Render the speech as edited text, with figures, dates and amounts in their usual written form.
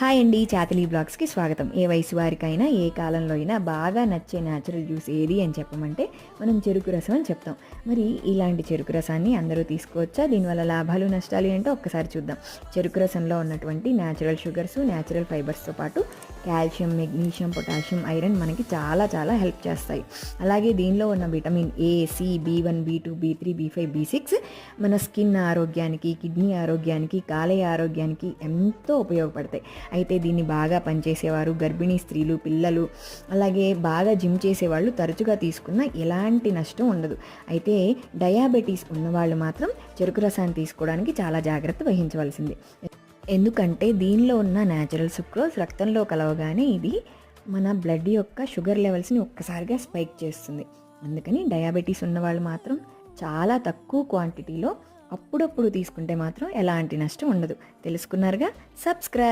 Hi అండి, చాతిలి బ్లాగ్స్కి స్వాగతం. ఏ వయసు వారికైనా ఏ కాలంలో అయినా బాగా నచ్చే న్యాచురల్ జ్యూస్ ఏది అని చెప్పమంటే మనం చెరుకు రసం అని చెప్తాం. మరి ఇలాంటి చెరుకు రసాన్ని అందరూ తీసుకోవచ్చా? దీనివల్ల లాభాలు నష్టాలు ఏంటో ఒక్కసారి చూద్దాం. చెరుకు రసంలో ఉన్నటువంటి న్యాచురల్ షుగర్స్, న్యాచురల్ ఫైబర్స్తో పాటు కాల్షియం, మెగ్నీషియం, పొటాషియం, ఐరన్ మనకి చాలా చాలా హెల్ప్ చేస్తాయి. అలాగే దీనిలో ఉన్న vitamin A, C, B1, B2, B3, B5, B6 మన స్కిన్ ఆరోగ్యానికి, కిడ్నీ ఆరోగ్యానికి, కాలేయ ఆరోగ్యానికి ఎంతో ఉపయోగపడతాయి. అయితే దీన్ని బాగా పనిచేసేవారు, గర్భిణీ స్త్రీలు, పిల్లలు, అలాగే బాగా జిమ్ చేసేవాళ్ళు తరచుగా తీసుకున్న ఎలాంటి నష్టం ఉండదు. అయితే డయాబెటీస్ ఉన్నవాళ్ళు మాత్రం చెరుకు రసాన్ని తీసుకోవడానికి చాలా జాగ్రత్త వహించవలసింది. ఎందుకంటే దీనిలో ఉన్న న్యాచురల్ సుక్రోజ్ రక్తంలో కలవగానే ఇది మన బ్లడ్ యొక్క షుగర్ లెవెల్స్ని ఒక్కసారిగా స్పైక్ చేస్తుంది. అందుకని డయాబెటీస్ ఉన్నవాళ్ళు మాత్రం చాలా తక్కువ క్వాంటిటీలో అప్పుడప్పుడు తీసుకుంటే మాత్రం ఎలాంటి నష్టం ఉండదు. తెలుసుకున్నారుగా? సబ్స్క్రైబ్.